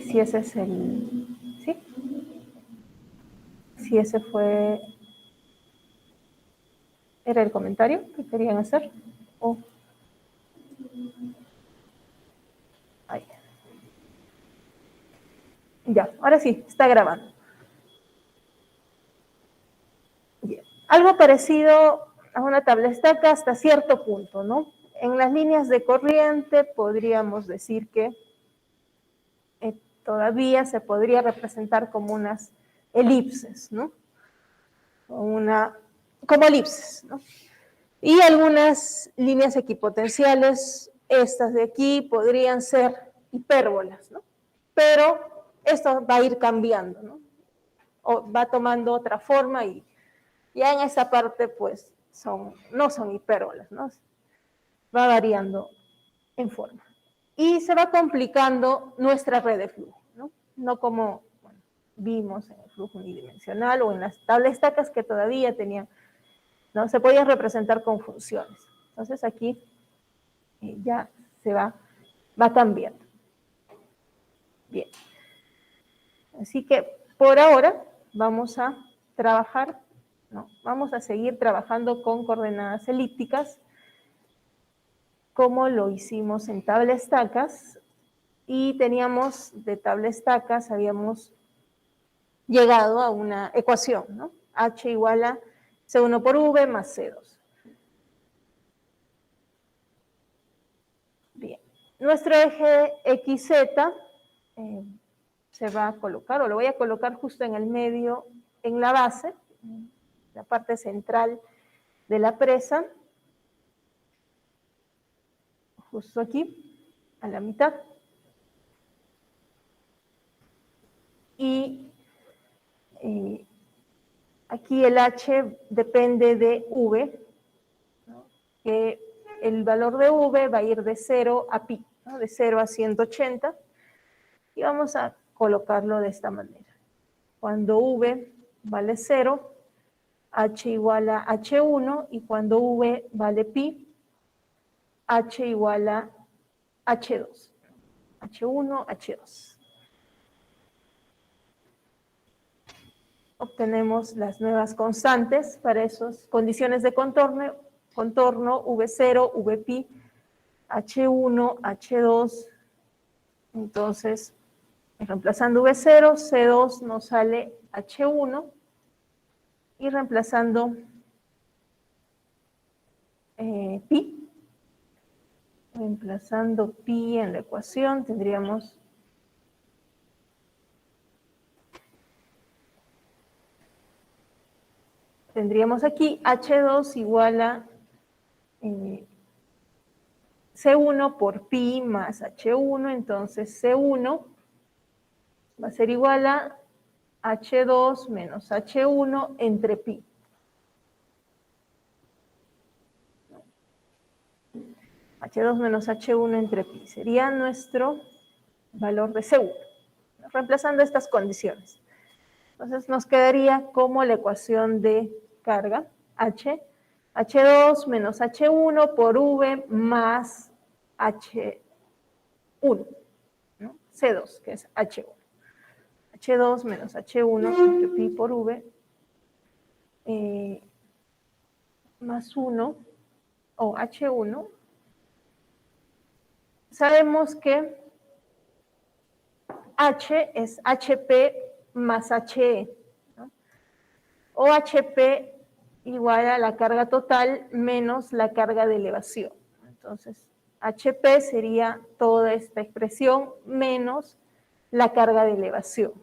si ese es el... ¿Sí? Si ese fue... ¿Era el comentario que querían hacer? ¿O? Ahí. Ya, ahora sí, está grabando. Bien. Algo parecido a una tabla estaca hasta cierto punto, ¿no? En las líneas de corriente podríamos decir que todavía se podría representar como unas elipses, ¿no? Como elipses, ¿no? Y algunas líneas equipotenciales, estas de aquí, podrían ser hipérbolas, ¿no? Pero esto va a ir cambiando, ¿no? O va tomando otra forma y ya en esa parte, pues, no son hipérbolas, ¿no? Va variando en forma. Y se va complicando nuestra red de flujo, ¿no? No como vimos en el flujo unidimensional o en las tablas estacas que todavía tenían, ¿no? Se podían representar con funciones. Entonces aquí ya se va cambiando. Bien. Así que por ahora vamos a trabajar, ¿no? Vamos a seguir trabajando con coordenadas elípticas como lo hicimos en tabla estacas y teníamos de tabla estacas, habíamos llegado a una ecuación, ¿no? H igual a C1 por V más C2. Bien. Nuestro eje XZ se va a colocar, o lo voy a colocar justo en el medio, en la base, la parte central de la presa, justo aquí, a la mitad. Y aquí el H depende de V, ¿no? Que el valor de V va a ir de 0 a pi, ¿no? De 0 a 180, y vamos a colocarlo de esta manera. Cuando V vale 0, H igual a H1, y cuando V vale pi, H igual a H2. H1, H2. Obtenemos las nuevas constantes para esas condiciones de contorno, V0, Vpi, H1, H2. Entonces, reemplazando V0, C2 nos sale H1, y reemplazando pi en la ecuación, tendríamos aquí H2 igual a C1 por pi más H1, entonces C1 va a ser igual a H2 menos H1 entre pi. H2 menos H1 entre pi sería nuestro valor de C1, reemplazando estas condiciones. Entonces nos quedaría como la ecuación de carga, H2 menos H1 por V más H1, ¿no? C2, que es H1. H2 menos H1 entre pi por V, más 1, o H1. Sabemos que H es HP más HE, ¿no? O HP igual a la carga total menos la carga de elevación. Entonces, HP sería toda esta expresión menos la carga de elevación.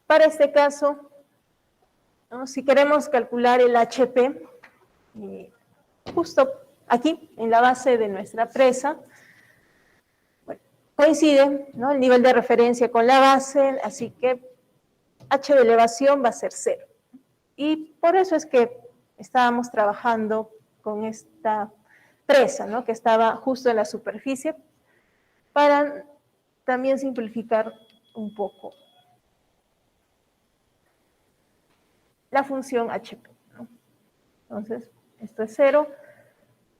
Para este caso, ¿no? Si queremos calcular el HP, justo aquí, en la base de nuestra presa, bueno, coincide, ¿no? El nivel de referencia con la base, así que H de elevación va a ser 0. Y por eso es que estábamos trabajando con esta presa, ¿no? Que estaba justo en la superficie, para también simplificar un poco la función HP, ¿no? Entonces, esto es 0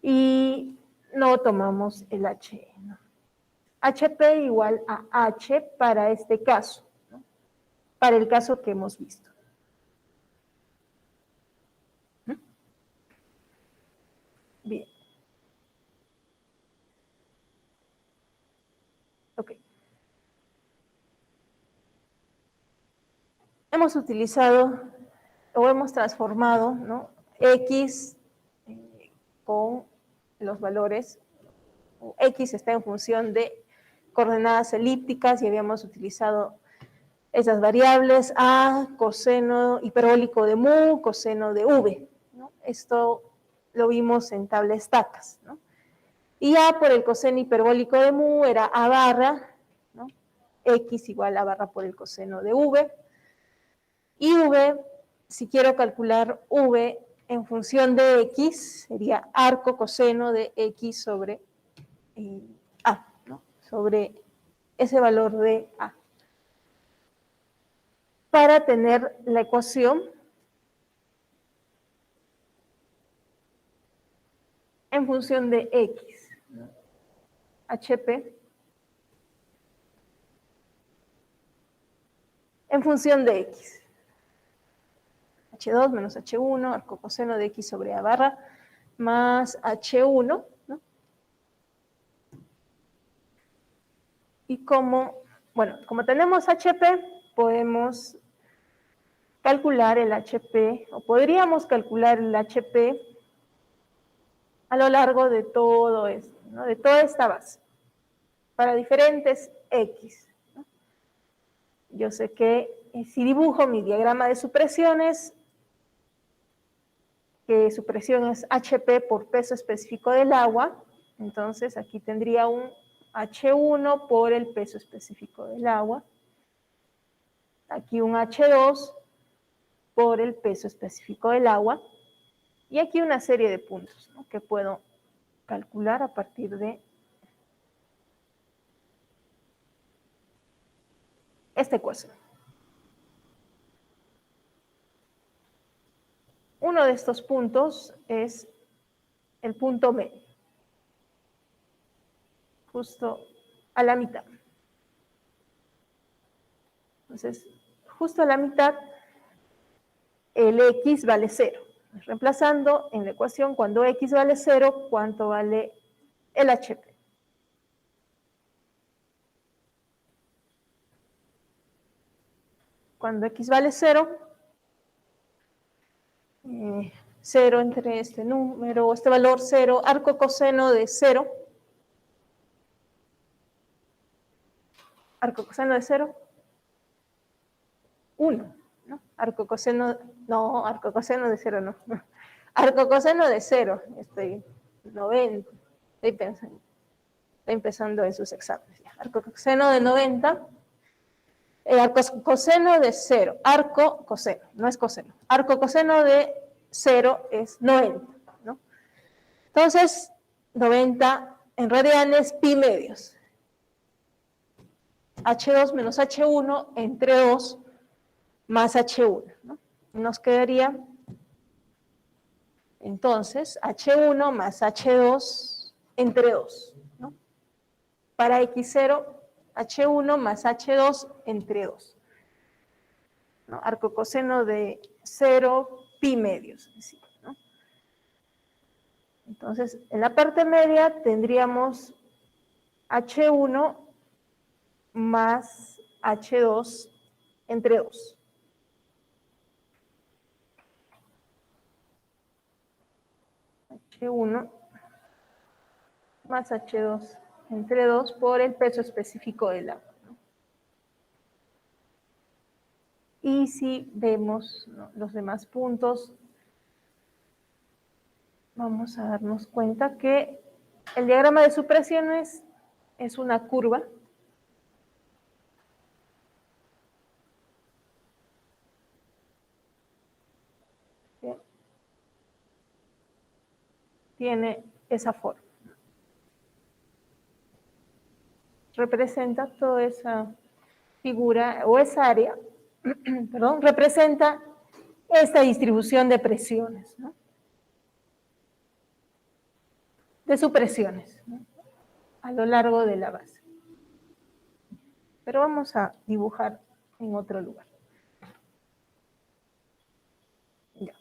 y luego tomamos el HE, ¿no? HP igual a H para este caso, ¿no? Para el caso que hemos visto. Bien. Ok. Hemos utilizado o hemos transformado, ¿no? X con los valores, X está en función de coordenadas elípticas y habíamos utilizado esas variables A, coseno hiperbólico de mu, coseno de v, ¿no? Esto lo vimos en tabla estacas, ¿no? Y A por el coseno hiperbólico de mu era A barra, ¿no? X igual a barra por el coseno de v. Y v, si quiero calcular v en función de x, sería arco coseno de x sobre a, ¿no? Sobre ese valor de a. Para tener la ecuación en función de x, ¿no? HP en función de x. H2 menos H1, arco coseno de x sobre a barra, más H1, ¿no? Y como tenemos HP, podemos calcular el HP, o podríamos calcular el HP a lo largo de todo esto, ¿no? De toda esta base, para diferentes X, ¿no? Yo sé que si dibujo mi diagrama de supresiones, que su presión es HP por peso específico del agua, entonces aquí tendría un H1 por el peso específico del agua, aquí un H2 por el peso específico del agua, y aquí una serie de puntos, ¿no? Que puedo calcular a partir de esta ecuación. Uno de estos puntos es el punto medio, justo a la mitad. Entonces, justo a la mitad, el X vale 0. Reemplazando en la ecuación, cuando X vale 0, ¿cuánto vale el HP? Cuando X vale 0, 0 entre este número, este valor 0, arco coseno de 0, arco coseno de 0, 1, ¿no? Arco coseno de 0 no. Arco coseno de 0, estoy 90, estoy empezando en sus exámenes. Arco coseno de 90, arco coseno de 0, arco coseno, no es coseno. Arco coseno de 0 es 90, ¿no? Entonces, 90 en radianes, pi medios. H2 menos H1 entre 2 más H1, ¿no? Nos quedaría entonces H1 más H2 entre 2, ¿no? Para X0, H1 más H2 entre 2, ¿no? Arco coseno de 0, pi medios, ¿no? Entonces, en la parte media tendríamos H1 más H2 entre 2. H1 más H2 entre 2 por el peso específico del agua, ¿no? Y si vemos, ¿no?, los demás puntos, vamos a darnos cuenta que el diagrama de supresiones es una curva que tiene esa forma. Representa toda esa figura o esa área, perdón, representa esta distribución de presiones, ¿no? de supresiones, ¿no?, a lo largo de la base. Pero vamos a dibujar en otro lugar. Ya.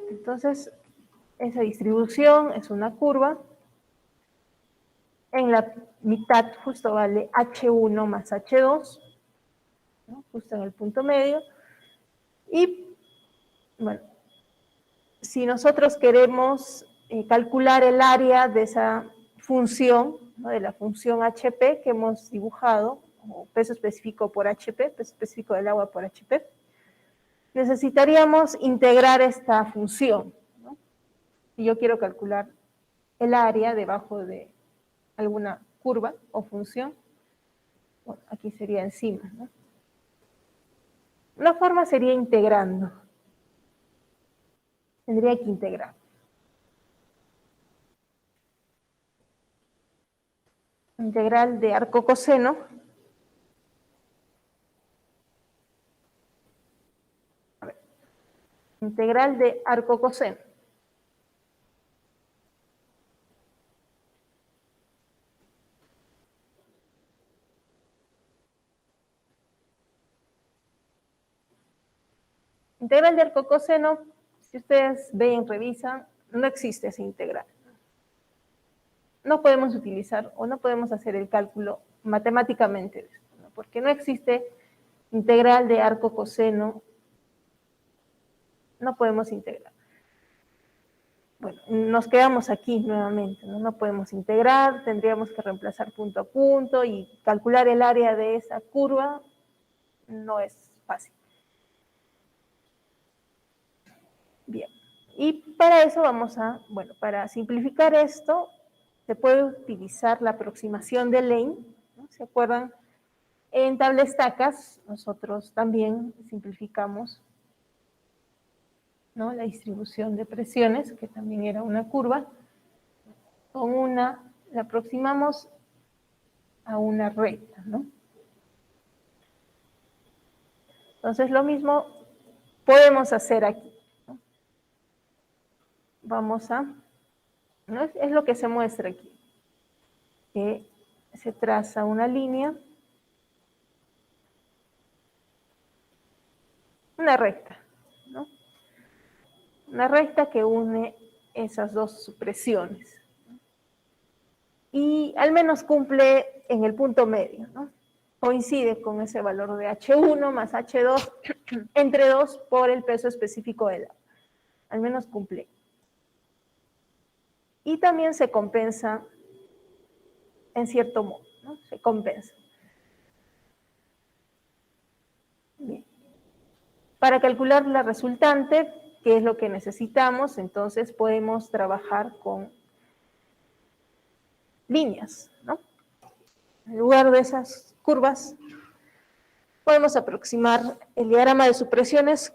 Entonces, esa distribución es una curva. En la mitad justo vale H1 más H2, ¿no?, justo en el punto medio. Y, bueno, si nosotros queremos calcular el área de esa función, ¿no?, de la función HP que hemos dibujado, o peso específico por HP, peso específico del agua por HP, necesitaríamos integrar esta función, ¿no? Si yo quiero calcular el área debajo de alguna curva o función, bueno, aquí sería encima, ¿no? Una forma sería integrando. Tendría que integrar. Integral de arco coseno. A ver. Integral de arco coseno. Integral de arco coseno, si ustedes ven, revisan, no existe esa integral. No podemos utilizar o no podemos hacer el cálculo matemáticamente de esto, ¿no?, porque no existe integral de arco coseno, no podemos integrar. Bueno, nos quedamos aquí nuevamente, ¿no? No podemos integrar, tendríamos que reemplazar punto a punto y calcular el área de esa curva no es fácil. Bien, y para eso vamos a, bueno, para simplificar esto, se puede utilizar la aproximación de Lane, ¿no? ¿Se acuerdan? En tabla-estacas nosotros también simplificamos, ¿no?, la distribución de presiones, que también era una curva, con una, la aproximamos a una recta, ¿no? Entonces lo mismo podemos hacer aquí, ¿no? Vamos a, ¿no?, es lo que se muestra aquí, que se traza una línea, una recta, ¿no?, una recta que une esas dos supresiones. Y al menos cumple en el punto medio, ¿no? Coincide con ese valor de H1 más H2 entre 2 por el peso específico del agua. Al menos cumple. Y también se compensa en cierto modo, ¿no? Se compensa. Bien. Para calcular la resultante, que es lo que necesitamos, entonces podemos trabajar con líneas, ¿no? En lugar de esas curvas, podemos aproximar el diagrama de supresiones,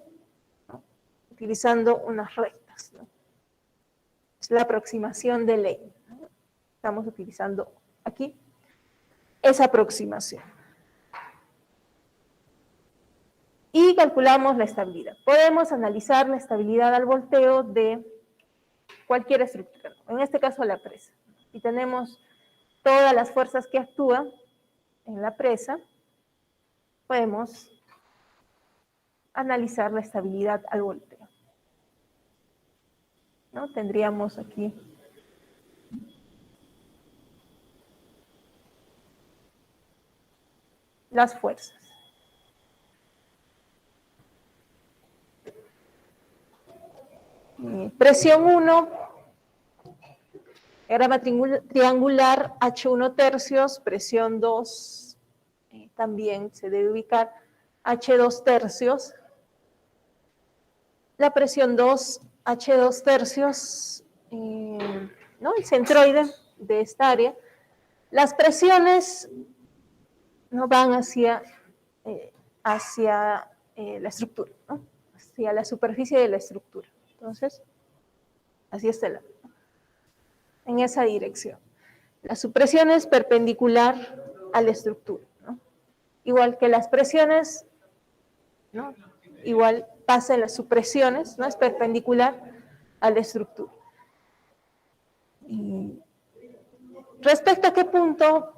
¿no?, utilizando unas rectas, ¿no? Es la aproximación de Lane, ¿no? Estamos utilizando aquí esa aproximación. Y calculamos la estabilidad. Podemos analizar la estabilidad al volteo de cualquier estructura, en este caso la presa. Y tenemos todas las fuerzas que actúan en la presa, podemos analizar la estabilidad al volteo, ¿no? Tendríamos aquí las fuerzas. Presión 1, diagrama triangular, H1 tercios, presión 2, también se debe ubicar H2 tercios. La presión 2, H2 tercios, ¿no?, el centroide de esta área. Las presiones no van hacia la estructura, ¿no?, hacia la superficie de la estructura. Entonces, así está en esa dirección. La supresión es perpendicular a la estructura, ¿no?, igual que las presiones, ¿no?, igual pasa en las supresiones, ¿no?, es perpendicular a la estructura. Y respecto a qué punto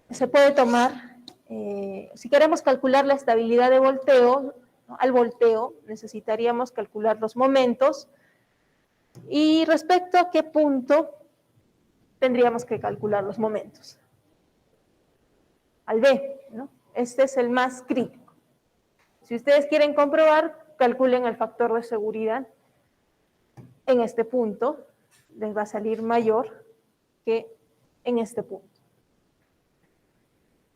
se puede tomar, si queremos calcular la estabilidad de volteo, ¿no? Al volteo necesitaríamos calcular los momentos, y respecto a qué punto tendríamos que calcular los momentos. Al B, ¿no? Este es el más crítico. Si ustedes quieren comprobar, calculen el factor de seguridad en este punto, les va a salir mayor que en este punto.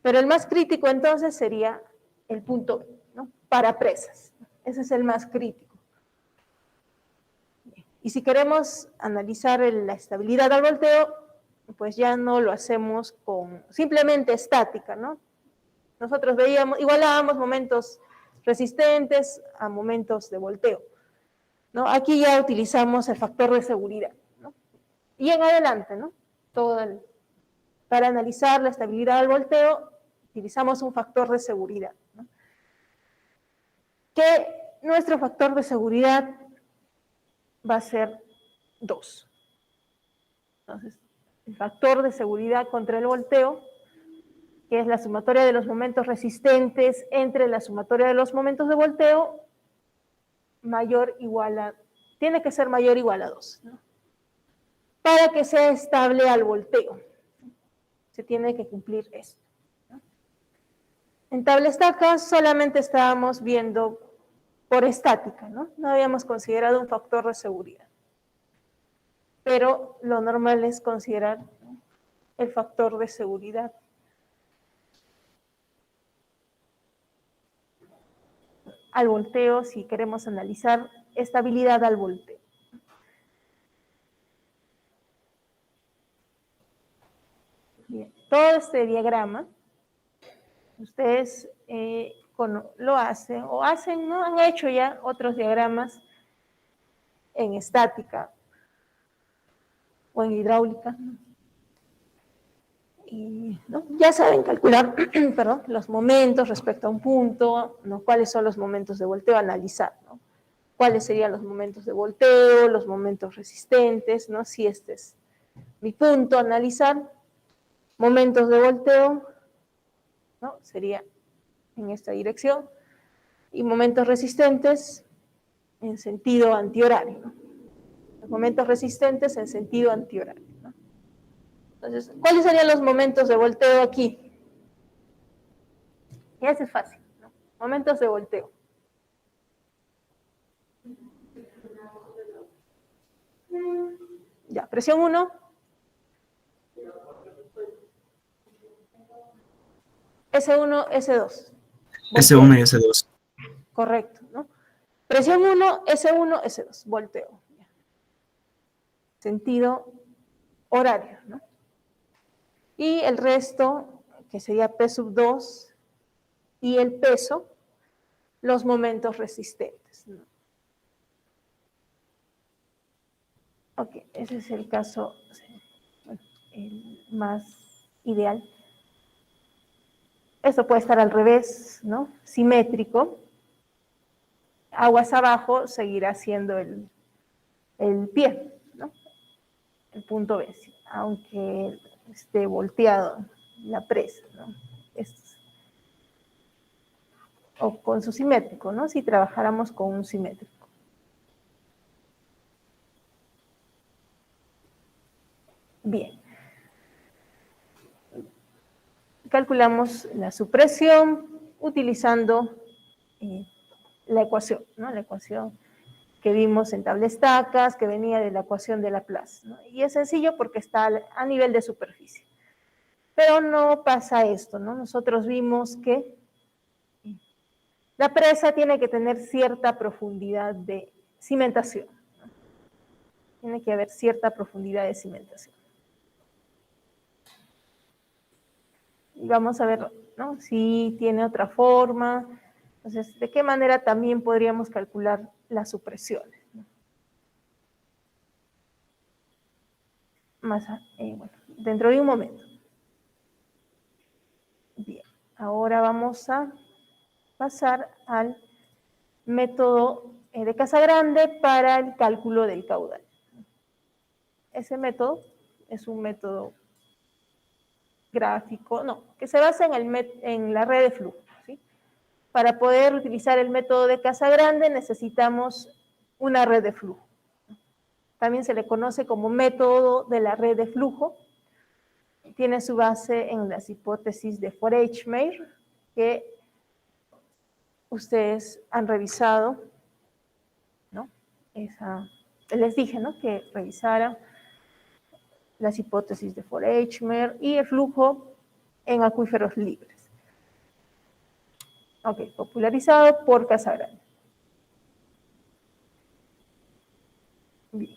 Pero el más crítico entonces sería el punto B, ¿no? Para presas. Ese es el más crítico. Y si queremos analizar la estabilidad al volteo, pues ya no lo hacemos con simplemente estática, ¿no? Nosotros igualábamos momentos resistentes a momentos de volteo, ¿no? Aquí ya utilizamos el factor de seguridad, ¿no? Y en adelante, ¿no? Para analizar la estabilidad del volteo, utilizamos un factor de seguridad, ¿no? Que nuestro factor de seguridad va a ser 2. Entonces, el factor de seguridad contra el volteo, que es la sumatoria de los momentos resistentes entre la sumatoria de los momentos de volteo, tiene que ser mayor o igual a 2, ¿no? Para que sea estable al volteo, se tiene que cumplir esto, ¿no? En tablestacas solamente estábamos viendo por estática, ¿no? No habíamos considerado un factor de seguridad. Pero lo normal es considerar, ¿no?, el factor de seguridad. Al volteo, si queremos analizar estabilidad al volteo. Bien, todo este diagrama, ustedes lo hacen, ¿no? Han hecho ya otros diagramas en estática o en hidráulica. Y, ¿no?, ya saben calcular perdón, los momentos respecto a un punto, ¿no? Cuáles son los momentos de volteo, analizar, ¿no? Cuáles serían los momentos de volteo, los momentos resistentes, ¿no? Si este es mi punto, analizar momentos de volteo, ¿no? Sería en esta dirección, y momentos resistentes en sentido antihorario, ¿no? Los momentos resistentes en sentido antihorario, ¿no? Entonces, ¿cuáles serían los momentos de volteo aquí? Ya es fácil, ¿no? Momentos de volteo. Ya, presión 1. S1, S2. S1 y S2. Correcto, ¿no? Presión 1, S1, S2, volteo. Sentido horario, ¿no? Y el resto, que sería P sub 2, y el peso, los momentos resistentes, ¿no? Ok, ese es el caso, bueno, el más ideal. Esto puede estar al revés, ¿no? Simétrico. Aguas abajo seguirá siendo el pie, ¿no? El punto B, aunque esté volteado la presa, ¿no? O con su simétrico, ¿no? Si trabajáramos con un simétrico. Bien. Calculamos la supresión utilizando la ecuación, ¿no? La ecuación que vimos en tablestacas, que venía de la ecuación de Laplace, ¿no? Y es sencillo porque está a nivel de superficie. Pero no pasa esto, ¿no? Nosotros vimos que la presa tiene que tener cierta profundidad de cimentación, ¿no? Tiene que haber cierta profundidad de cimentación. Y vamos a ver, ¿no?, si tiene otra forma. Entonces, ¿de qué manera también podríamos calcular las supresiones, ¿no? Bueno, dentro de un momento. Bien, ahora vamos a pasar al método de Casagrande para el cálculo del caudal. Ese método Es un método gráfico, no, que se basa en la red de flujo, ¿sí? Para poder utilizar el método de Casagrande necesitamos una red de flujo. También se le conoce como método de la red de flujo. Tiene su base en las hipótesis de Forechmeyer, que ustedes han revisado, ¿no? Les dije, ¿no?, que revisaran las hipótesis de Forechmeyer y el flujo en acuíferos libres. Ok, popularizado por Casagrande. Bien.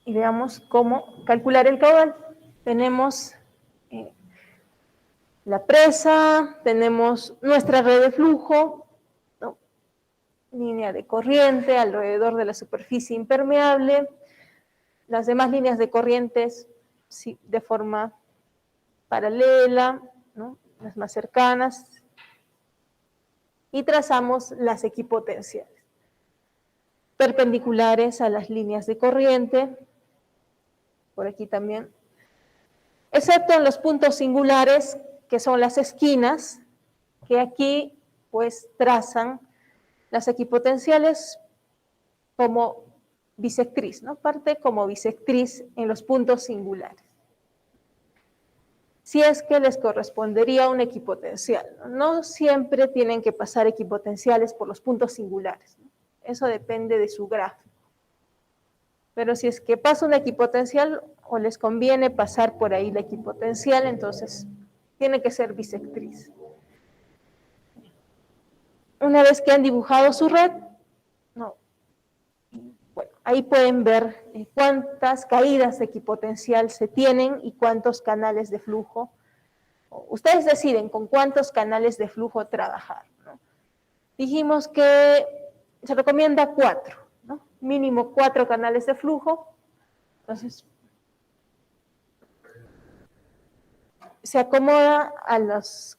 Y veamos cómo calcular el caudal. Tenemos la presa, tenemos nuestra red de flujo, ¿no?, línea de corriente alrededor de la superficie impermeable, las demás líneas de corrientes sí, de forma paralela, ¿no?, las más cercanas, y trazamos las equipotenciales, perpendiculares a las líneas de corriente, por aquí también, excepto en los puntos singulares, que son las esquinas, que aquí pues trazan las equipotenciales como bisectriz, ¿no? Parte como bisectriz en los puntos singulares. Si es que les correspondería un equipotencial, ¿no? No siempre tienen que pasar equipotenciales por los puntos singulares, ¿no? Eso depende de su gráfico. Pero si es que pasa un equipotencial o les conviene pasar por ahí la equipotencial, entonces tiene que ser bisectriz. Una vez que han dibujado su red, no, bueno, ahí pueden ver cuántas caídas de equipotencial se tienen y cuántos canales de flujo. Ustedes deciden con cuántos canales de flujo trabajar, ¿no? Dijimos que se recomienda 4, ¿no? Mínimo 4 canales de flujo. Entonces, se acomoda a las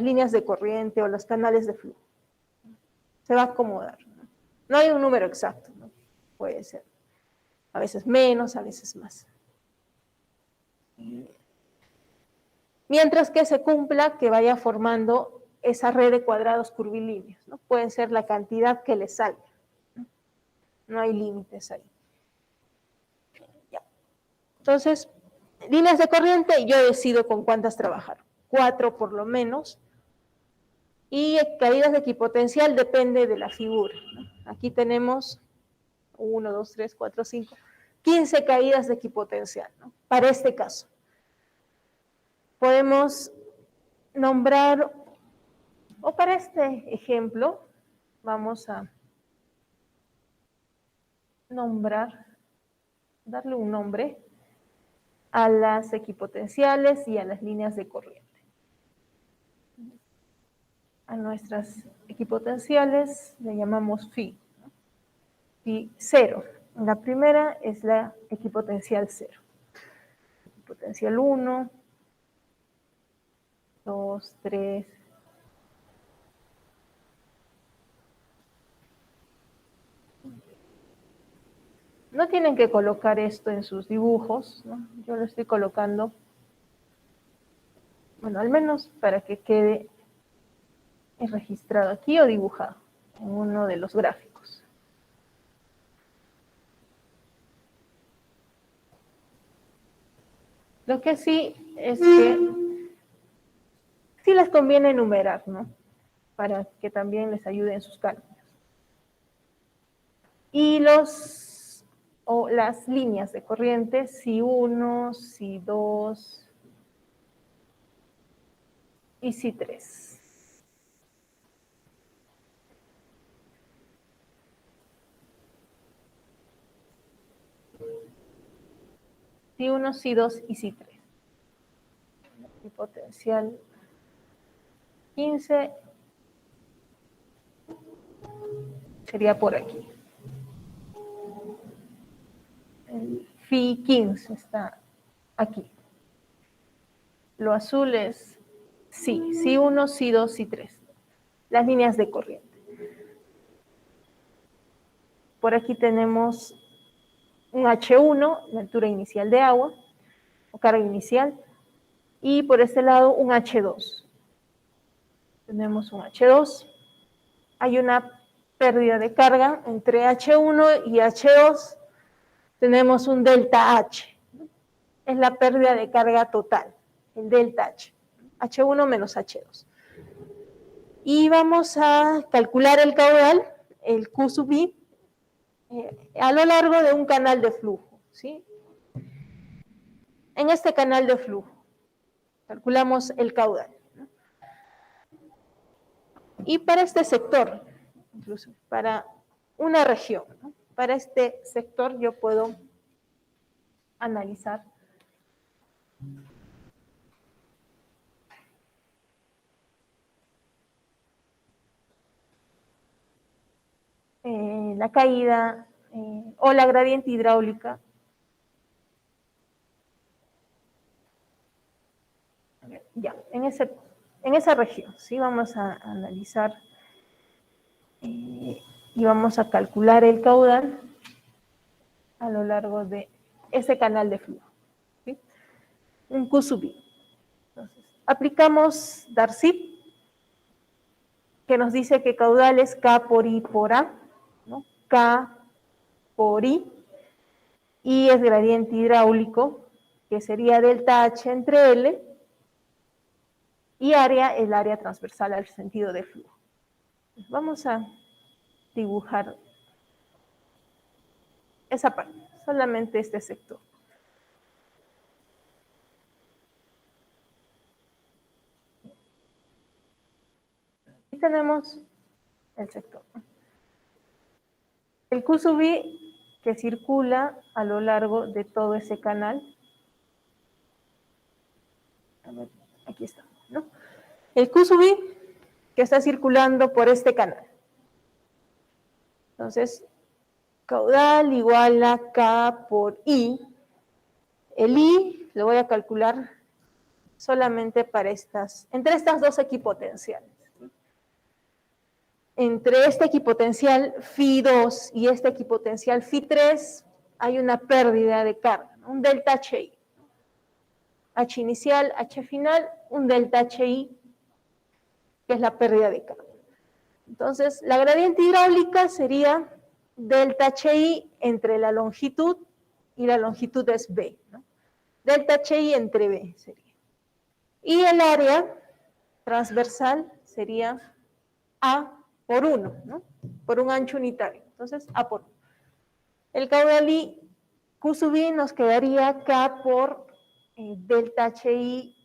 líneas de corriente o los canales de flujo. Se va a acomodar, ¿no? No hay un número exacto, ¿no? Puede ser a veces menos, a veces más. Mientras que se cumpla que vaya formando esa red de cuadrados curvilíneos, ¿no? Pueden ser la cantidad que les salga, ¿no? No hay límites ahí. Ya. Entonces, líneas de corriente, yo decido con cuántas trabajar. 4 por lo menos. Y caídas de equipotencial depende de la figura, ¿no? Aquí tenemos 1, 2, 3, 4, 5, 15 caídas de equipotencial, ¿no? Para este caso. Podemos nombrar, o para este ejemplo, vamos a nombrar, darle un nombre a las equipotenciales y a las líneas de corriente. A nuestras equipotenciales le llamamos phi, ¿no? Phi 0. La primera es la equipotencial 0. Equipotencial 1, 2, 3. No tienen que colocar esto en sus dibujos, ¿no? Yo lo estoy colocando, bueno, al menos para que quede registrado aquí o dibujado en uno de los gráficos. Lo que sí es que sí les conviene enumerar, ¿no? Para que también les ayude en sus cálculos. Y las líneas de corriente, si 1, si 2 y si 3. Si 1, si 2 y si 3. El potencial 15 sería por aquí. El phi 15 está aquí. Lo azul es si 1, si 2, si 3. Las líneas de corriente. Por aquí tenemos un H1, la altura inicial de agua, o carga inicial, y por este lado un H2. Tenemos un H2, hay una pérdida de carga entre H1 y H2, tenemos un delta H, es la pérdida de carga total, el delta H, H1 menos H2. Y vamos a calcular el caudal, el Q sub I, a lo largo de un canal de flujo, ¿sí? En este canal de flujo, calculamos el caudal, ¿no? Y para este sector, incluso para una región, ¿no? Para este sector yo puedo analizar la caída o la gradiente hidráulica. Ya, en esa región, ¿sí? Vamos a analizar y vamos a calcular el caudal a lo largo de ese canal de flujo, ¿sí? Un Q sub I. Entonces, aplicamos Darcy, que nos dice que caudal es K por I por A, ¿no? K por I, y es gradiente hidráulico, que sería delta H entre L, y área, el área transversal al sentido de flujo. Vamos a dibujar esa parte, solamente este sector. Y tenemos el sector. El Q sub I que circula a lo largo de todo ese canal. A ver, aquí está, ¿no? El Q sub I que está circulando por este canal. Entonces, caudal igual a K por I. El I lo voy a calcular solamente para entre estas dos equipotenciales. Entre este equipotencial Φ2 y este equipotencial Φ3 hay una pérdida de carga, ¿no? Un delta HI. H inicial, H final, un delta HI, que es la pérdida de carga. Entonces, la gradiente hidráulica sería delta HI entre la longitud, y la longitud es B, ¿no? Delta HI entre B sería. Y el área transversal sería A por 1, ¿no? Por un ancho unitario. Entonces, A por 1. El caudal I, Q sub I nos quedaría K por delta HI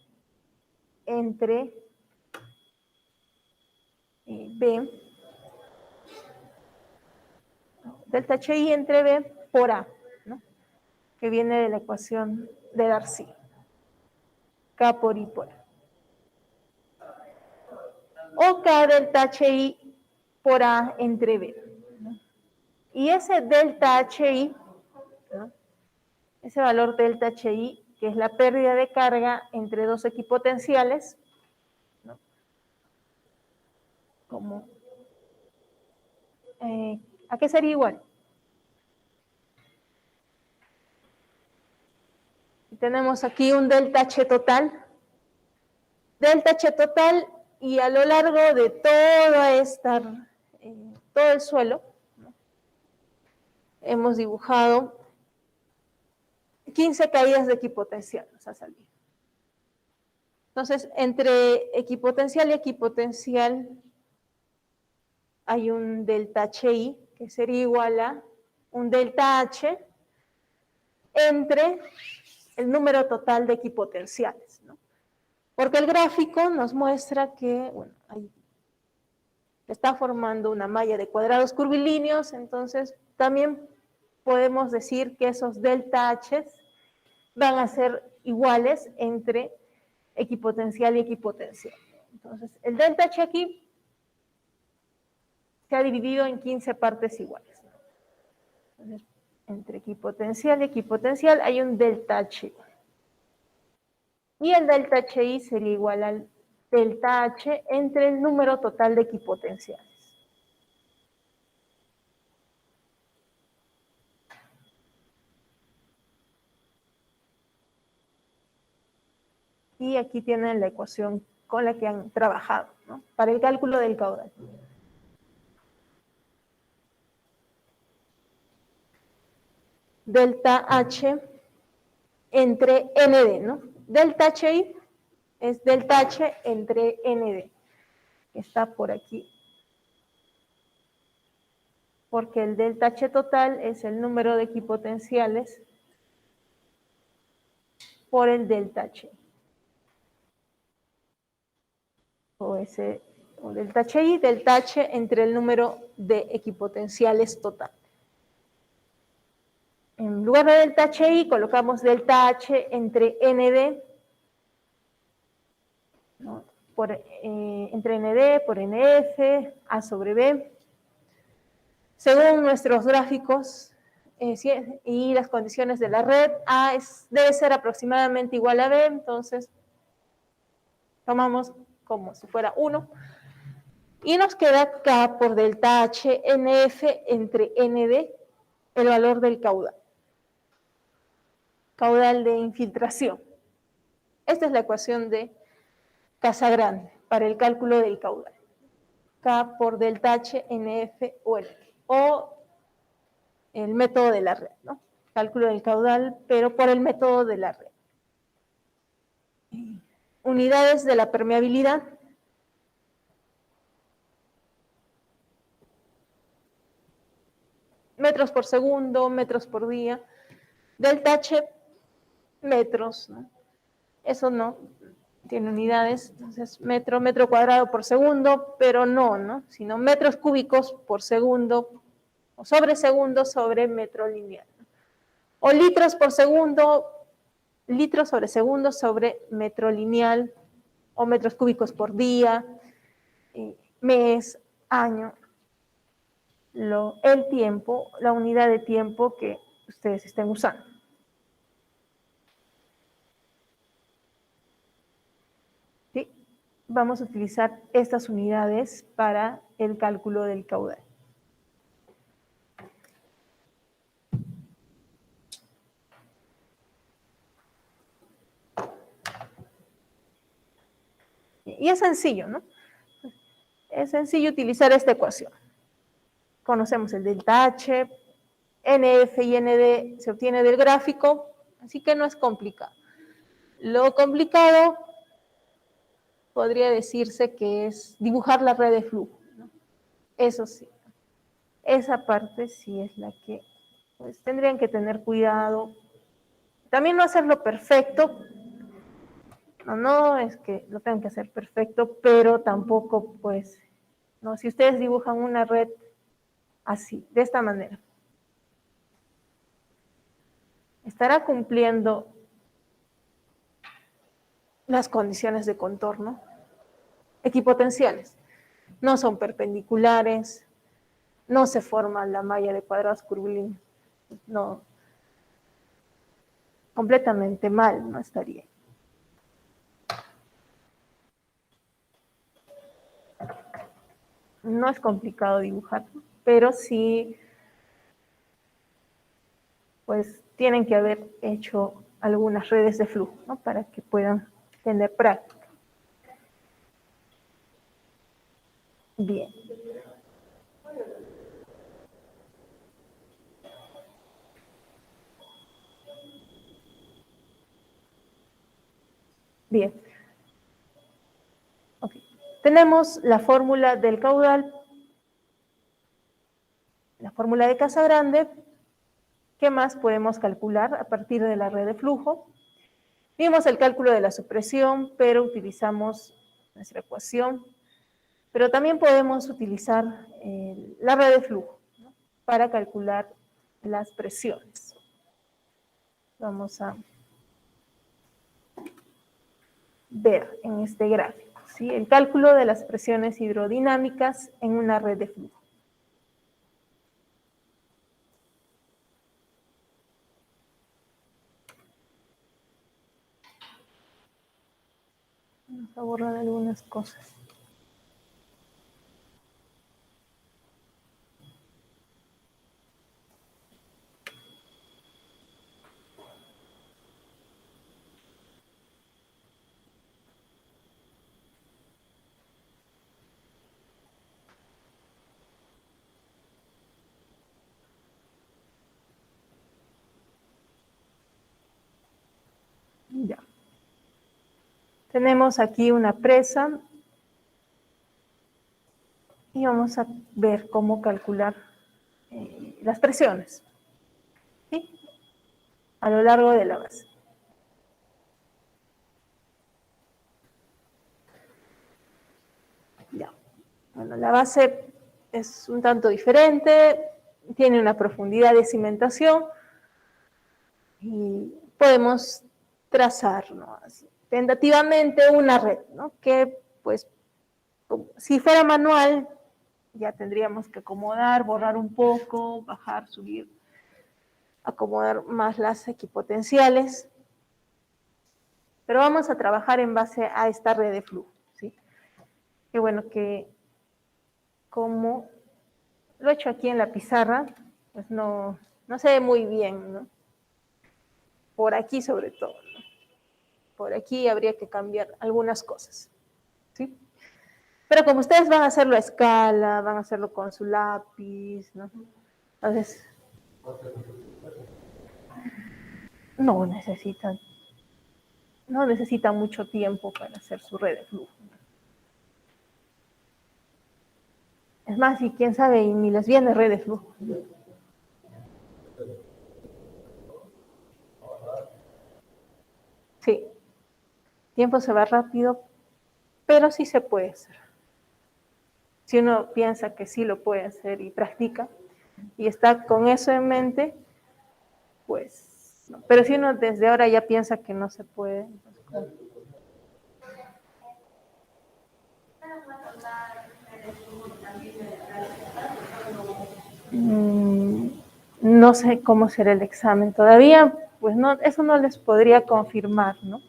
entre B, delta HI entre B por A, ¿no? Que viene de la ecuación de Darcy. K por I por A. O K delta HI por A entre B, ¿no? Y ese delta HI, ¿no? Ese valor delta HI, que es la pérdida de carga entre dos equipotenciales, ¿no? Como, ¿a qué sería igual? Y tenemos aquí un delta H total. Delta H total, y a lo largo de todo el suelo, ¿no? Hemos dibujado 15 caídas de equipotencial, nos ha salido. Entonces, entre equipotencial y equipotencial hay un delta HI, que sería igual a un delta H entre el número total de equipotenciales, ¿no? Porque el gráfico nos muestra que, bueno, ahí está formando una malla de cuadrados curvilíneos, entonces también podemos decir que esos delta H van a ser iguales entre equipotencial y equipotencial. Entonces, el delta H aquí se ha dividido en 15 partes iguales. Entonces, entre equipotencial y equipotencial hay un delta H. Y el delta HI sería igual al delta H entre el número total de equipotenciales. Y aquí tienen la ecuación con la que han trabajado, ¿no? Para el cálculo del caudal. Delta H entre ND, ¿no? Delta HI es delta H entre ND, que está por aquí. Porque el delta H total es el número de equipotenciales por el delta H. O delta HI, delta H entre el número de equipotenciales total. En lugar de delta HI colocamos delta H entre ND, ¿no? Entre ND por NF, A sobre B. Según nuestros gráficos y las condiciones de la red, A debe ser aproximadamente igual a B, entonces tomamos como si fuera 1. Y nos queda K por delta H NF entre ND, el valor del caudal. Caudal de infiltración. Esta es la ecuación de Casagrande para el cálculo del caudal. K por delta H NF o el método de la red, ¿no? Cálculo del caudal, pero por el método de la red. Unidades de la permeabilidad. Metros por segundo, metros por día. Delta H, metros, ¿no? Eso no tiene unidades, entonces metro cuadrado por segundo, pero no, sino metros cúbicos por segundo, o sobre metro lineal. O litros por segundo, litros sobre segundo sobre metro lineal, o metros cúbicos por día, mes, año. El tiempo, la unidad de tiempo que ustedes estén usando. ¿Sí? Vamos a utilizar estas unidades para el cálculo del caudal. Y es sencillo, ¿no? Es sencillo utilizar esta ecuación. Conocemos el delta H, NF y ND se obtiene del gráfico, así que no es complicado. Lo complicado podría decirse que es dibujar la red de flujo, ¿no? Eso sí, esa parte sí es la que pues, tendrían que tener cuidado. También no hacerlo perfecto. No es que lo tengan que hacer perfecto, pero tampoco, pues, no, si ustedes dibujan una red así, de esta manera, estará cumpliendo las condiciones de contorno equipotenciales. No son perpendiculares, no se forma la malla de cuadrados curvilíneos, no, completamente mal, no estaría. No es complicado dibujar, pero sí, pues tienen que haber hecho algunas redes de flujo, ¿no? Para que puedan tener práctica. Bien. Bien. Okay. Tenemos la fórmula del caudal, la fórmula de Casagrande. ¿Qué más podemos calcular a partir de la red de flujo? Vimos el cálculo de la supresión, pero utilizamos nuestra ecuación. Pero también podemos utilizar la red de flujo, ¿no? Para calcular las presiones. Vamos a ver en este gráfico, ¿sí? El cálculo de las presiones hidrodinámicas en una red de flujo. Vamos a borrar algunas cosas. Tenemos aquí una presa y vamos a ver cómo calcular las presiones, ¿sí?, a lo largo de la base. Ya. Bueno, la base es un tanto diferente, tiene una profundidad de cimentación y podemos trazar, ¿no?, tentativamente una red, ¿no?, que pues si fuera manual ya tendríamos que acomodar, borrar un poco, bajar, subir, acomodar más las equipotenciales, pero vamos a trabajar en base a esta red de flujo, ¿sí? Qué bueno que como lo he hecho aquí en la pizarra, pues no se ve muy bien, ¿no? Por aquí sobre todo, ¿no? Por aquí habría que cambiar algunas cosas, ¿sí? Pero como ustedes van a hacerlo a escala, van a hacerlo con su lápiz, ¿no? Entonces, no necesitan mucho tiempo para hacer su red de flujo. Es más, y quién sabe, y ni les viene red de flujo. Sí, tiempo se va rápido, pero sí se puede hacer. Si uno piensa que sí lo puede hacer y practica, y está con eso en mente, pues, no. Pero si uno desde ahora ya piensa que no se puede, pues, no sé cómo será el examen todavía, pues no, eso no les podría confirmar, ¿no?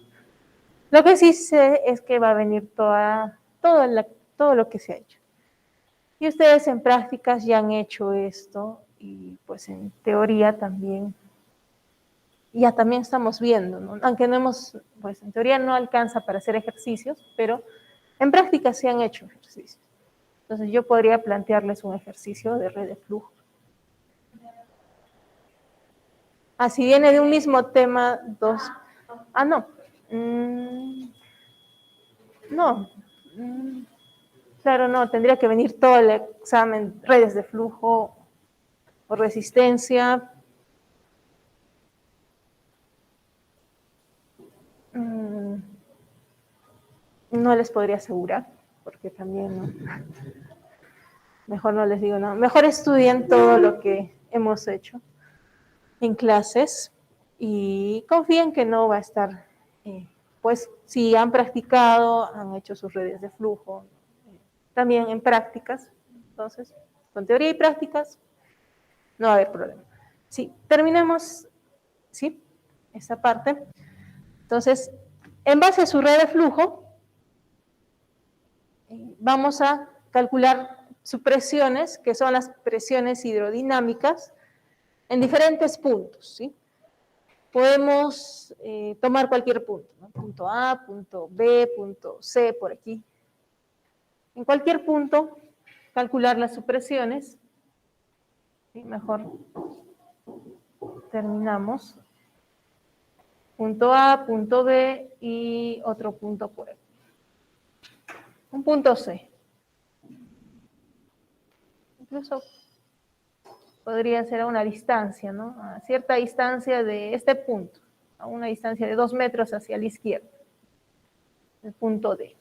Lo que sí sé es que va a venir todo lo que se ha hecho. Y ustedes en prácticas ya han hecho esto y pues en teoría también, ya también estamos viendo, ¿no? Aunque no hemos, pues en teoría no alcanza para hacer ejercicios, pero en prácticas se han hecho ejercicios. Entonces yo podría plantearles un ejercicio de red de flujo. Si viene de un mismo tema, dos. No. No. Claro, no, tendría que venir todo el examen, redes de flujo o resistencia. No les podría asegurar, porque también no. Mejor no les digo nada. Mejor estudien todo lo que hemos hecho en clases y confíen que no va a estar, pues si han practicado, han hecho sus redes de flujo, también en prácticas, entonces con teoría y prácticas no va a haber problema. Sí, terminemos, ¿sí?, esa parte. Entonces, en base a su red de flujo, vamos a calcular sus presiones, que son las presiones hidrodinámicas, en diferentes puntos, ¿sí? Podemos tomar cualquier punto, ¿no? Punto A, punto B, punto C, por aquí. En cualquier punto, calcular las supresiones. ¿Sí? Mejor terminamos. Punto A, punto B y otro punto por aquí. Un punto C. Incluso podría ser a una distancia, ¿no? A cierta distancia de este punto, a una distancia de 2 metros hacia la izquierda. El punto D.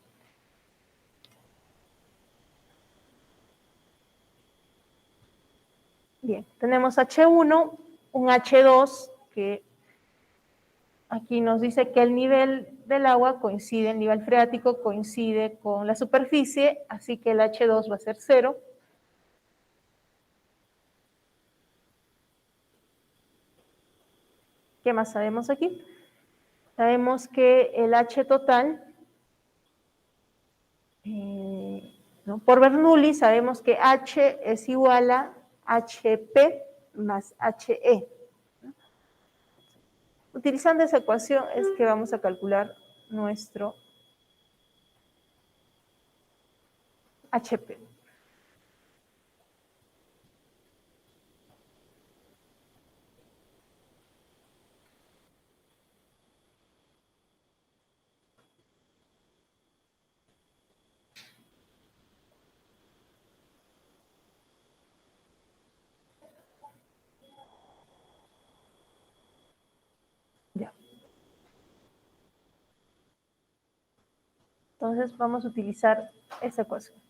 Bien, tenemos H1, un H2 que aquí nos dice que el nivel del agua coincide, el nivel freático coincide con la superficie, así que el H2 va a ser 0. ¿Qué más sabemos aquí? Sabemos que el H total, ¿no?, por Bernoulli sabemos que H es igual a HP más HE. Utilizando esa ecuación es que vamos a calcular nuestro HP. Entonces vamos a utilizar esta ecuación.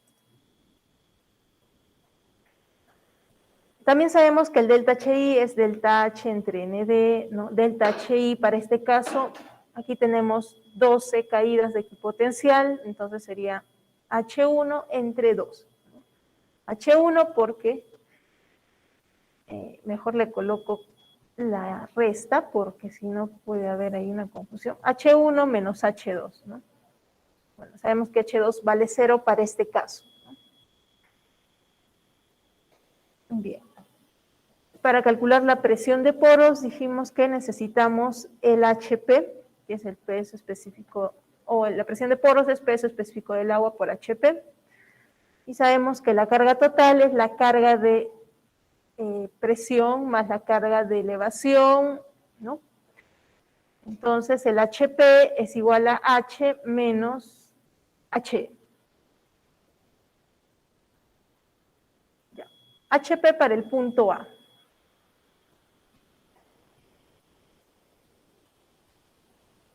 También sabemos que el delta HI es delta H entre ND, ¿no? Delta HI para este caso, aquí tenemos 12 caídas de equipotencial, entonces sería H1 entre 2. H1 porque, mejor le coloco la resta, porque si no puede haber ahí una confusión. H1 menos H2, ¿no? Bueno, sabemos que H2 vale 0 para este caso, ¿no? Bien. Para calcular la presión de poros, dijimos que necesitamos el HP, que es el peso específico, o la presión de poros es peso específico del agua por HP. Y sabemos que la carga total es la carga de presión más la carga de elevación, ¿no? Entonces el HP es igual a H menos H. Ya. HP para el punto A.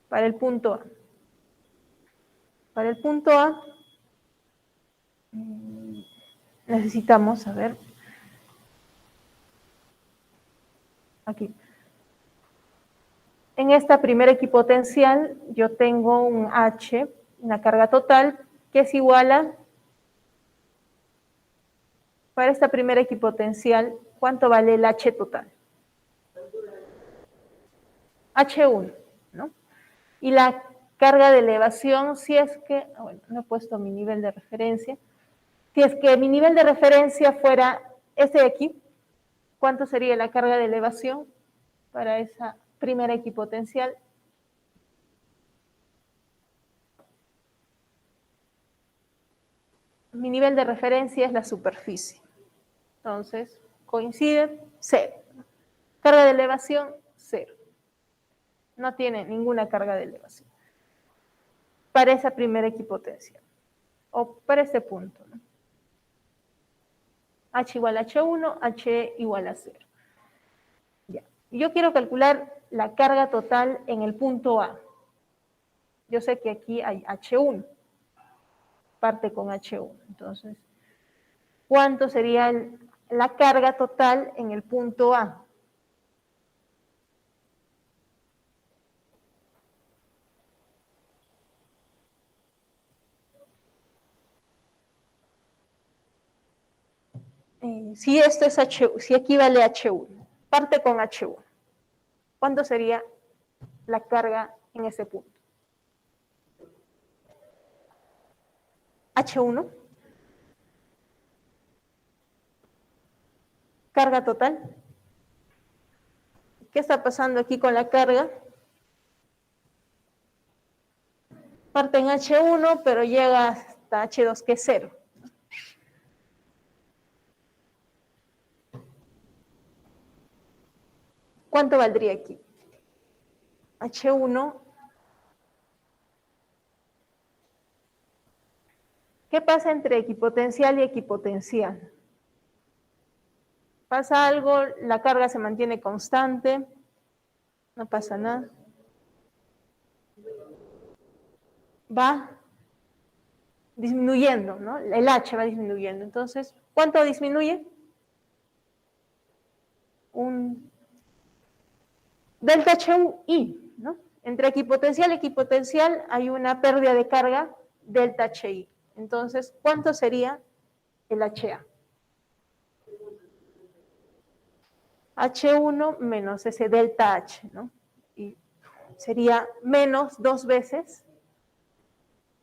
Para el punto A. Para el punto A necesitamos, a ver, aquí. En esta primera equipotencial yo tengo un H, una carga total, que es igual a, para esta primera equipotencial, ¿cuánto vale el H total? H1, ¿no? Y la carga de elevación, si es que, bueno, no he puesto mi nivel de referencia, si es que mi nivel de referencia fuera este de aquí, ¿cuánto sería la carga de elevación para esa primera equipotencial? Mi nivel de referencia es la superficie. Entonces, coincide, 0. Carga de elevación, 0. No tiene ninguna carga de elevación. Para esa primera equipotencial. O para este punto, ¿no? H igual a H1, H igual a 0. Ya. Yo quiero calcular la carga total en el punto A. Yo sé que aquí hay H1. Parte con H1. Entonces, ¿cuánto sería la carga total en el punto A? Si esto es H1, si equivale a H1, parte con H1. ¿Cuánto sería la carga en ese punto? H1. Carga total. ¿Qué está pasando aquí con la carga? Parte en H1, pero llega hasta H2, que es 0. ¿Cuánto valdría aquí? H1. ¿Qué pasa entre equipotencial y equipotencial? Pasa algo, la carga se mantiene constante, no pasa nada. Va disminuyendo, ¿no? El H va disminuyendo. Entonces, ¿cuánto disminuye? Un delta HI, ¿no? Entre equipotencial y equipotencial hay una pérdida de carga delta HI. Entonces, ¿cuánto sería el HA? H1 menos ese delta H, ¿no? Y sería menos 2 veces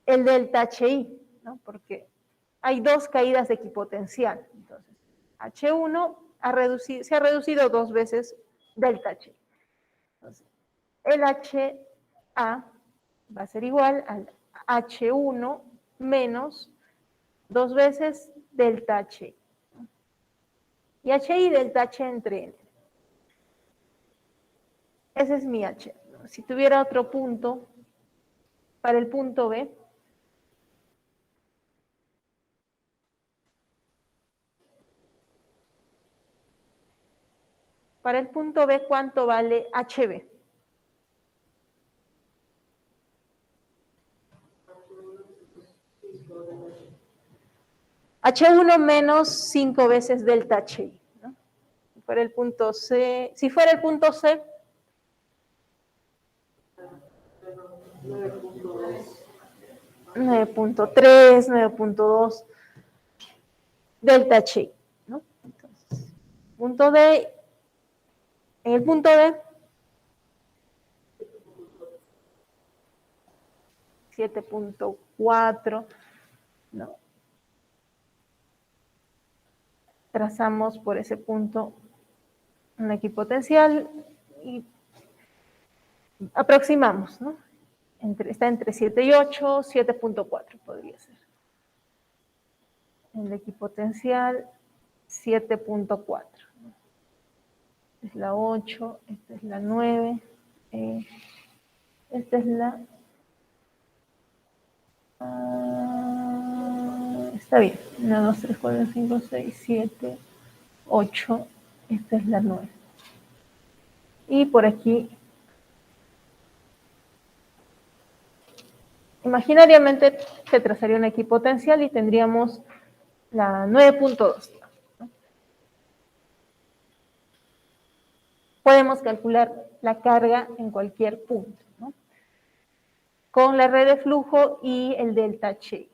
el delta HI, ¿no? Porque hay 2 caídas de equipotencial. Entonces, H1 se ha reducido 2 veces delta H. Entonces, el HA va a ser igual al H1 menos 2 veces delta H. Y HI y delta H entre N. Ese es mi H. Si tuviera otro punto, para el punto B, para el punto B, ¿cuánto vale HB? H1 menos 5 veces delta H. ¿No? Si fuera el punto C, 9.3, 9.2 delta H. ¿No? Entonces, punto D, en el punto D, 7.4, ¿no? Trazamos por ese punto una equipotencial y aproximamos, ¿no? Está entre 7 y 8, 7.4 podría ser. En la equipotencial, 7.4. Esta es la 8, esta es la 9, esta es la... está bien, 1, 2, 3, 4, 5, 6, 7, 8, esta es la 9. Y por aquí, imaginariamente se trazaría una equipotencial y tendríamos la 9.2. ¿no? Podemos calcular la carga en cualquier punto, ¿no? Con la red de flujo y el delta H.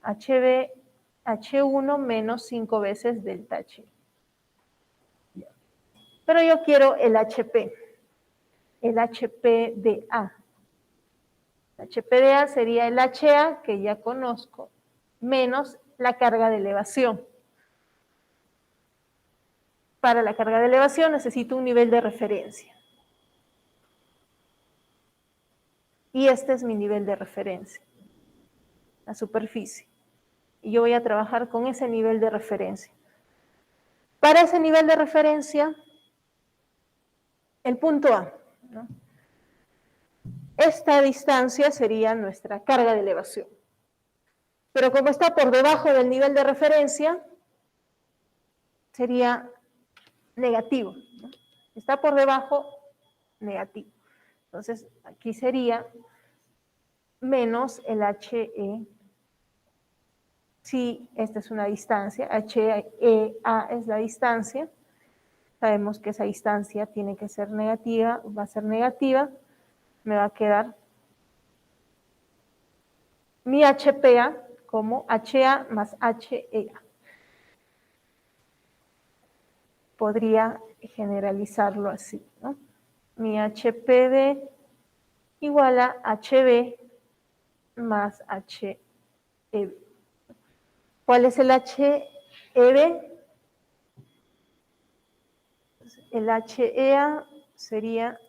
HB, H1 menos 5 veces delta H. Pero yo quiero el HP de A. El HP de A sería el HA, que ya conozco, menos la carga de elevación. Para la carga de elevación necesito un nivel de referencia. Y este es mi nivel de referencia, la superficie. Y yo voy a trabajar con ese nivel de referencia. Para ese nivel de referencia, el punto A, ¿no? Esta distancia sería nuestra carga de elevación. Pero como está por debajo del nivel de referencia, sería negativo. ¿no? Está por debajo, negativo. Entonces, aquí sería menos el HE. Si esta es una distancia, HEA es la distancia. Sabemos que esa distancia tiene que ser negativa, va a ser negativa. Me va a quedar mi HPA como HA más HEA. Podría generalizarlo así, ¿no? Mi HPD igual a HB más HEB. ¿Cuál es el HEB? El HEA sería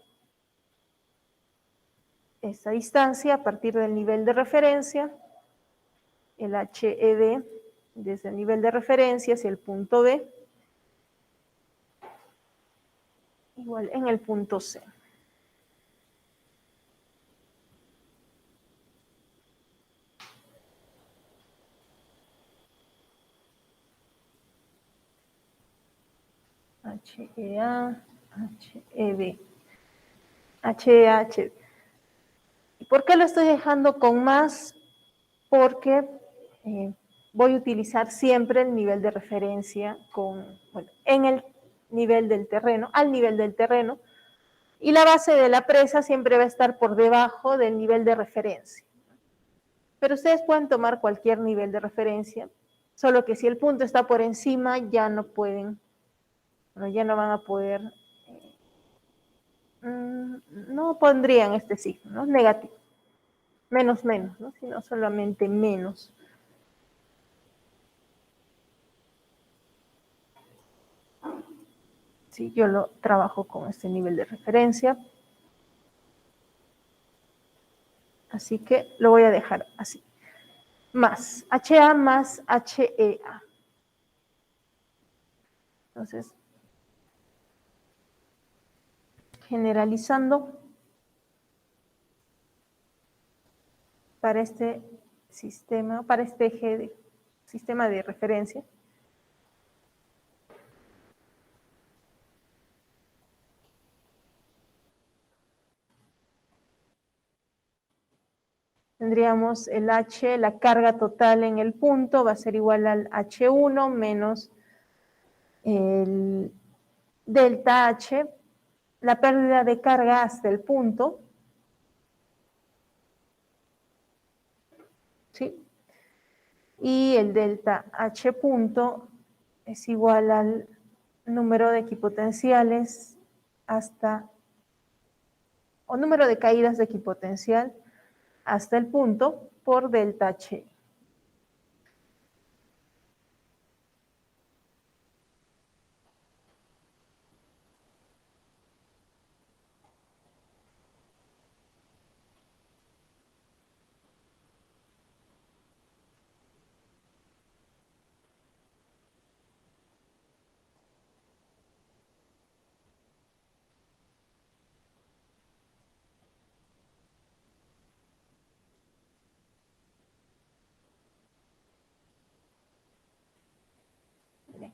esta distancia a partir del nivel de referencia, el HEB desde el nivel de referencia hacia el punto B, igual en el punto C. HEA, HEB, HEA, HEB. ¿Y por qué lo estoy dejando con más? Porque voy a utilizar siempre el nivel de referencia en el nivel del terreno, al nivel del terreno, y la base de la presa siempre va a estar por debajo del nivel de referencia. Pero ustedes pueden tomar cualquier nivel de referencia, solo que si el punto está por encima ya no pueden, ya no van a poder, no pondrían este signo, ¿no? Negativo, menos, ¿no? Sino solamente menos. Sí, yo lo trabajo con este nivel de referencia. Así que lo voy a dejar así. Más HA más HEA. Entonces, generalizando para este sistema, para este eje de sistema de referencia, tendríamos el H, la carga total en el punto va a ser igual al H1 menos el delta H, la pérdida de carga hasta el punto, ¿sí? Y el delta H punto es igual al número de equipotenciales o número de caídas de equipotencial hasta el punto por delta H.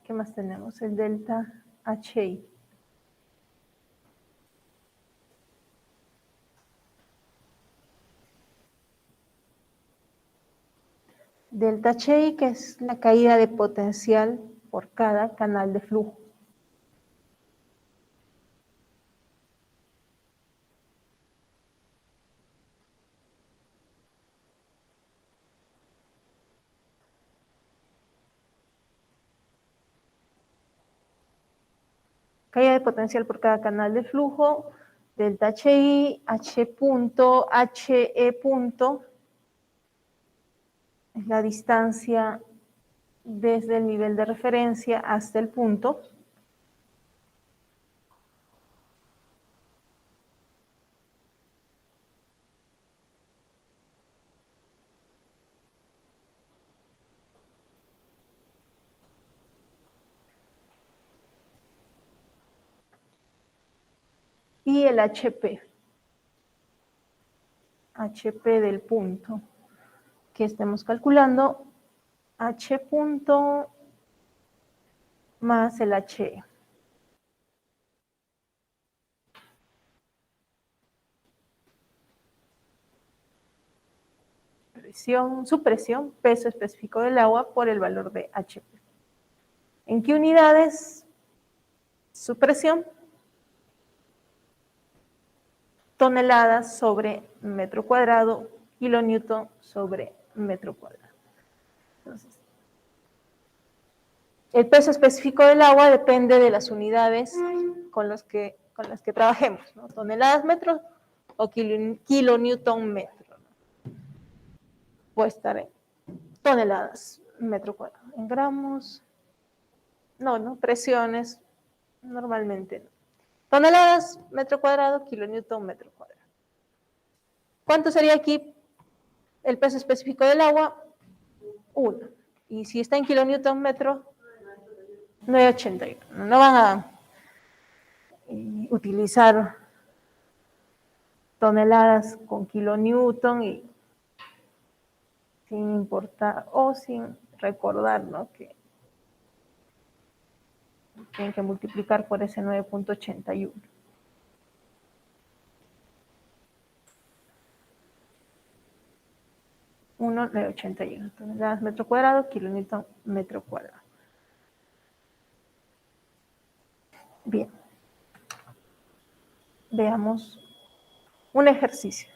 ¿Qué más tenemos? El delta HI. Delta HI, que es la caída de potencial por cada canal de flujo. Caída de potencial por cada canal de flujo, delta HI, H punto, HE punto, es la distancia desde el nivel de referencia hasta el punto. Y el HP. HP del punto que estemos calculando, H punto más el HE. Su presión, peso específico del agua por el valor de HP. ¿En qué unidades? Su presión, toneladas sobre metro cuadrado, kilonewton sobre metro cuadrado. Entonces, el peso específico del agua depende de las unidades con las que trabajemos, ¿no? Toneladas metro o kilonewton metro, ¿no? Puede estar en toneladas metro cuadrado. En gramos, no, presiones, normalmente no. Toneladas metro cuadrado, kilonewton metro cuadrado. ¿Cuánto sería aquí el peso específico del agua? 1. Y si está en kilonewton metro, 981. No van a utilizar toneladas con kilonewton y sin importar o sin recordar, ¿no?, que tienen que multiplicar por ese 9.81. Uno de 81 toneladas metro cuadrado, kilonewton metro cuadrado. Bien. Veamos un ejercicio.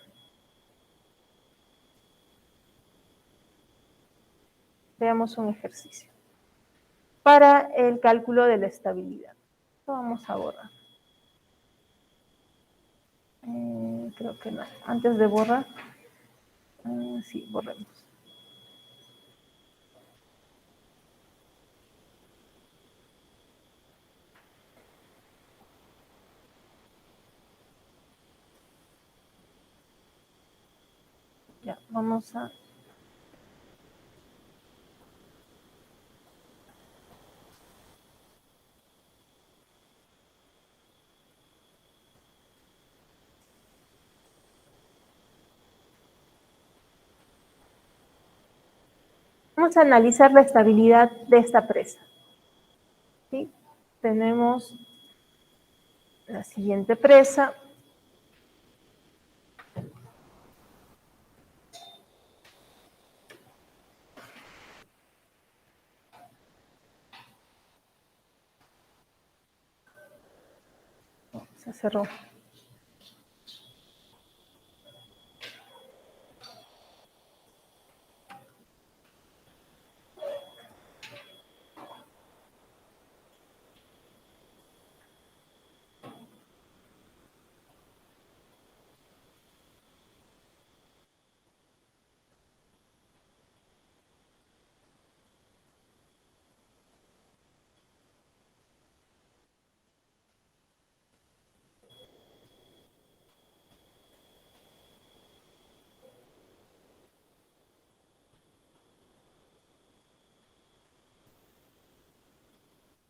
Veamos un ejercicio para el cálculo de la estabilidad. Lo vamos a borrar. Creo que no. Antes de borrar, sí, borremos. Ya, vamos a... Vamos a analizar la estabilidad de esta presa. ¿Sí? Tenemos la siguiente presa. Se cerró.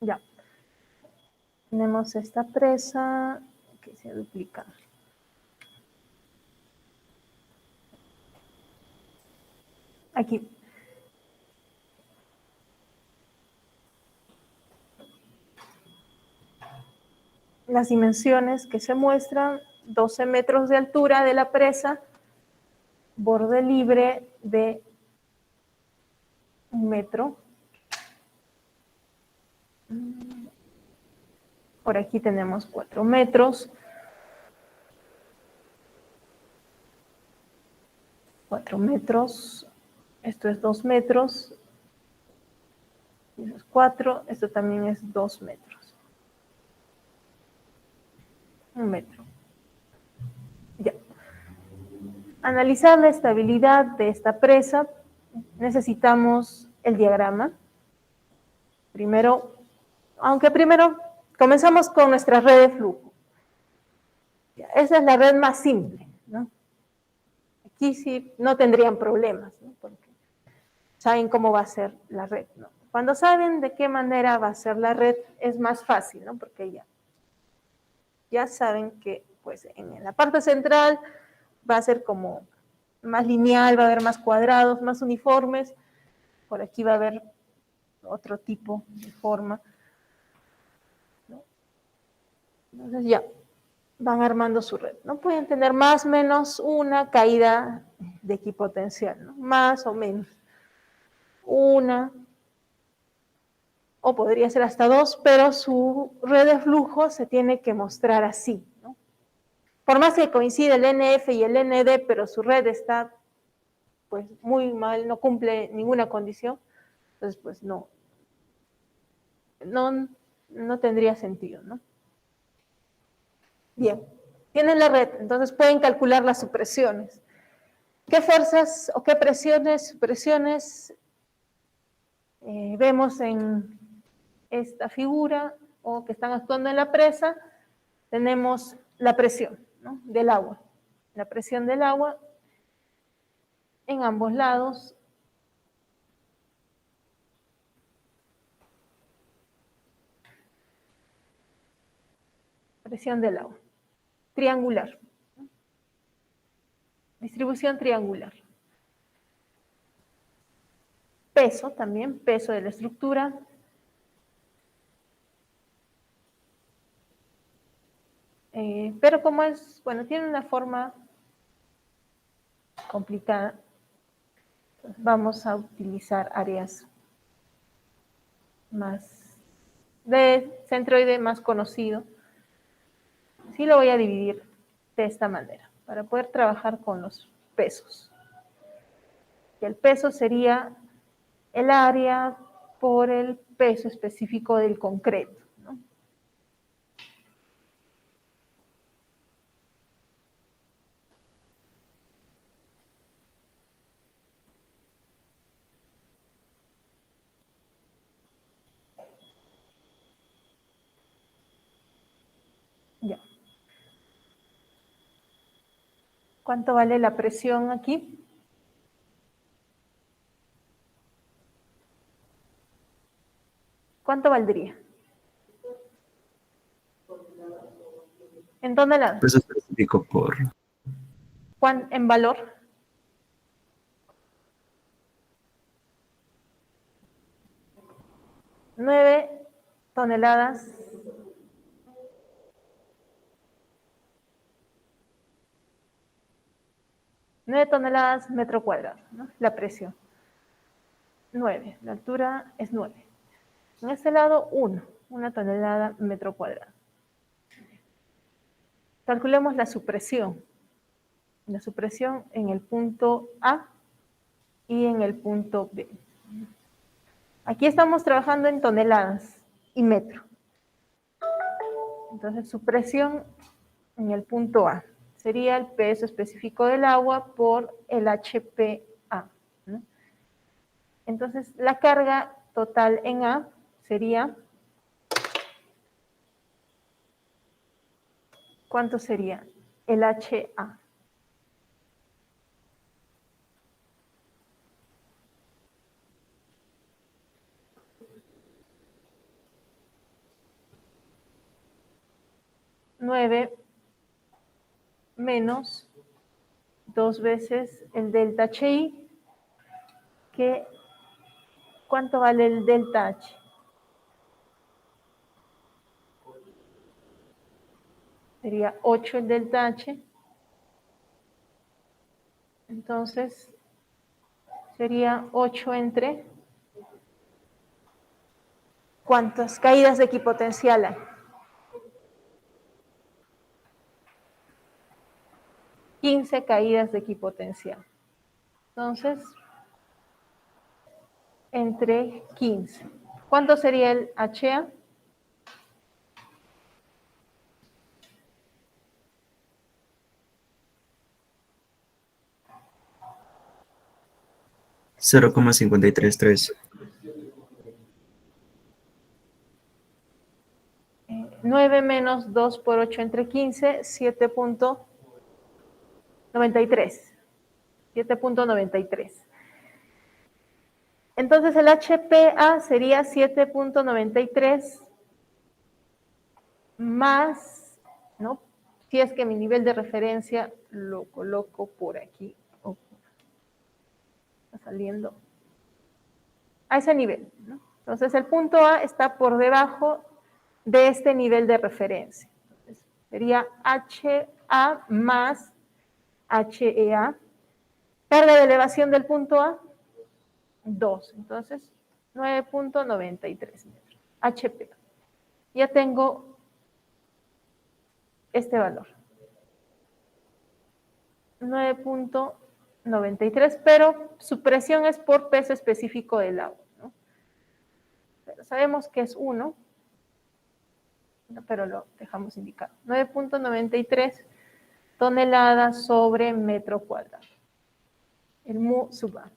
Ya. Tenemos esta presa que se duplica. Aquí. Las dimensiones que se muestran: 12 metros de altura de la presa, borde libre de 1 metro. Por aquí tenemos 4 metros. 4 metros. Esto es 2 metros. Eso es 4. Esto también es 2 metros. 1 metro. Ya. Analizar la estabilidad de esta presa, necesitamos el diagrama. Primero comenzamos con nuestra red de flujo. Esa es la red más simple, ¿no? Aquí sí no tendrían problemas, ¿no? Porque saben cómo va a ser la red, ¿no? Cuando saben de qué manera va a ser la red, es más fácil, ¿no? Porque ya saben que pues, en la parte central va a ser como más lineal, va a haber más cuadrados, más uniformes. Por aquí va a haber otro tipo de forma, ¿no? Entonces ya van armando su red, ¿no? Pueden tener más o menos una caída de equipotencial, ¿no? Más o menos. Una, o podría ser hasta 2, pero su red de flujo se tiene que mostrar así, ¿no? Por más que coincide el NF y el ND, pero su red está pues muy mal, no cumple ninguna condición, entonces pues no tendría sentido, ¿no? Bien, tienen la red, entonces pueden calcular las supresiones. ¿Qué fuerzas o qué presiones vemos en esta figura o que están actuando en la presa? Tenemos la presión, ¿no? Del agua. La presión del agua en ambos lados. Presión del agua. Triangular. Distribución triangular. Peso también, peso de la estructura. Pero como es, bueno, tiene una forma complicada, vamos a utilizar áreas más de centroide más conocido. Sí lo voy a dividir de esta manera para poder trabajar con los pesos. Y el peso sería el área por el peso específico del concreto, ¿no? Ya. ¿Cuánto vale la presión aquí? ¿Cuánto valdría? ¿En toneladas? Peso específico por ¿En valor? Nueve toneladas. 9 toneladas metro cuadrado, ¿no? La presión. 9, la altura es 9. En este lado, 1 tonelada metro cuadrado. calculemos la supresión. La supresión en el punto A y en el punto B. Aquí estamos trabajando en toneladas y metro. Entonces, supresión en el punto A sería el peso específico del agua por el HPA, ¿no? Entonces, la carga total en A sería, ¿cuánto sería? El HA. Nueve menos 2 veces el delta HI, que ¿cuánto vale el delta H? Sería 8 el delta H. Entonces, sería 8 entre, ¿cuántas caídas de equipotencial hay? 15 caídas de equipotencial. Entonces, entre 15. ¿Cuánto sería el HA? $0,533. 9 menos 2 por 8 entre 15, 7.93. 7.93. Entonces el HPA sería 7.93 más, ¿no? Si es que mi nivel de referencia lo coloco por aquí. Está saliendo a ese nivel, ¿no? Entonces el punto A está por debajo de este nivel de referencia. Entonces, sería HA más HEA. Carga de elevación del punto A, 2. Entonces, 9.93 metros. HP. Ya tengo este valor. 9.93, pero su presión es por peso específico del agua, ¿no? Pero sabemos que es 1, pero lo dejamos indicado. 9.93 toneladas sobre metro cuadrado. El mu sub A.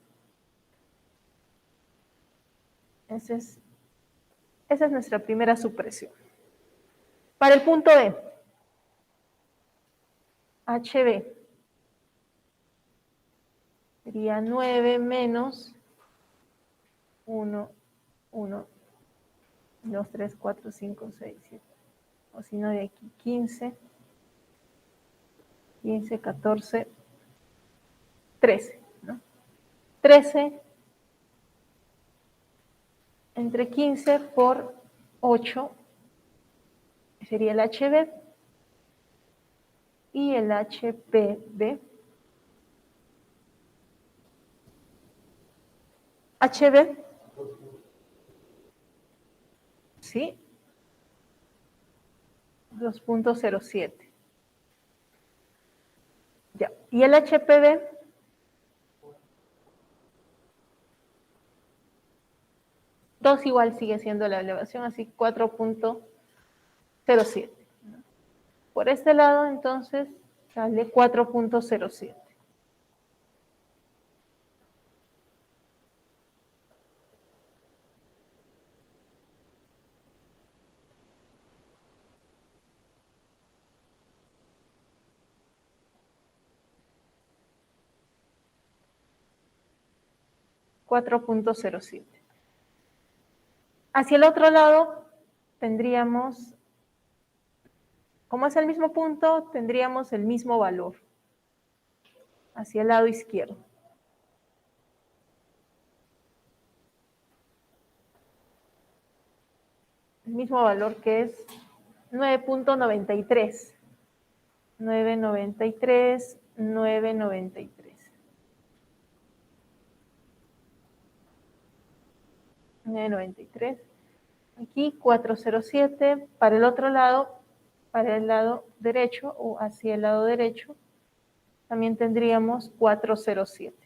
Esa es nuestra primera supresión. Para el punto B, HB sería 9 menos 1, 1, 2, 3, 4, 5, 6, 7. O si no, de aquí 15, 15, 14, 13, ¿no? 13 entre 15 por 8 sería el HB y el HPB. HB, ¿sí? 2.07. Ya. Y el HPB, dos igual sigue siendo la elevación, así 4.07. Por este lado, entonces, sale 4.07. Hacia el otro lado tendríamos, como es el mismo punto, tendríamos el mismo valor hacia el lado izquierdo. El mismo valor que es 9.93. 9.93, 9.93. 9.93. Aquí 407. Para el otro lado para el lado derecho o hacia el lado derecho, también tendríamos 407.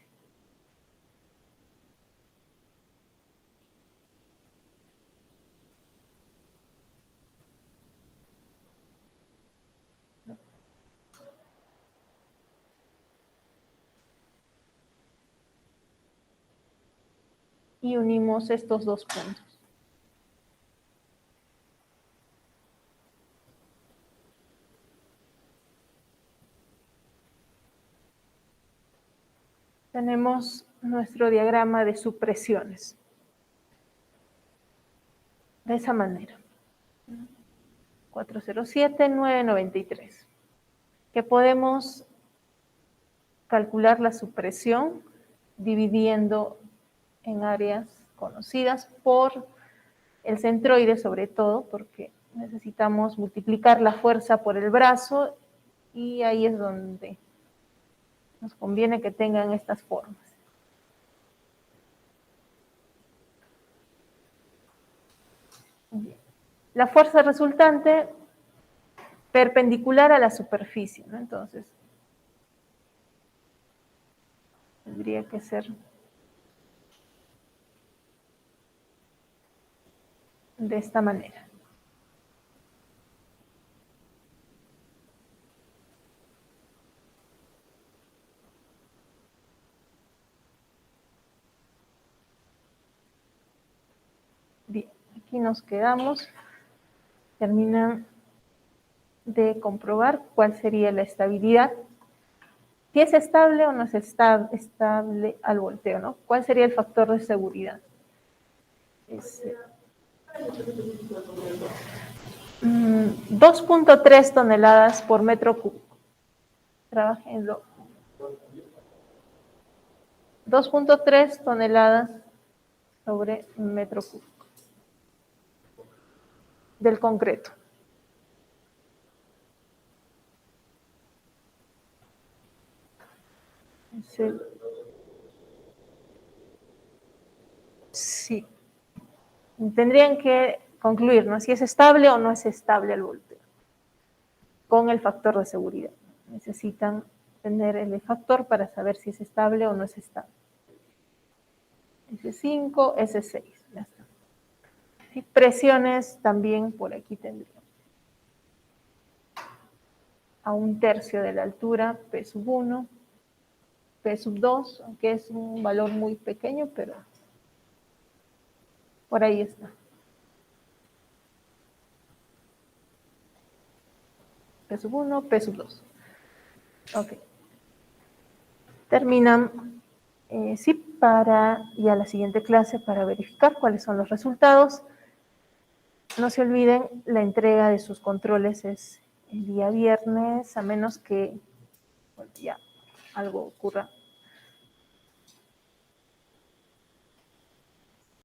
Y unimos estos dos puntos. Tenemos nuestro diagrama de supresiones. De esa manera. 407, 993. Que podemos calcular la supresión dividiendo en áreas conocidas por el centroide sobre todo, porque necesitamos multiplicar la fuerza por el brazo y ahí es donde nos conviene que tengan estas formas. Bien. La fuerza resultante perpendicular a la superficie, ¿no? Entonces, tendría que ser de esta manera. Bien, aquí nos quedamos. Terminan de comprobar cuál sería la estabilidad. Si es estable o no es estable al volteo, ¿no? ¿Cuál sería el factor de seguridad? 2.3 toneladas por metro cúbico. Trabajémoslo. 2.3 toneladas sobre metro cúbico del concreto. Sí. Tendrían que concluir, ¿no? Si es estable o no es estable el volteo con el factor de seguridad. Necesitan tener el factor para saber si es estable o no es estable. S5, S6, ya está. Y presiones también por aquí tendríamos. A 1/3 de la altura, P1, P2, aunque es un valor muy pequeño, pero por ahí está. P1, P2. Ok. Terminan, sí, para ya la siguiente clase para verificar cuáles son los resultados. No se olviden, la entrega de sus controles es el día viernes, a menos que bueno, ya algo ocurra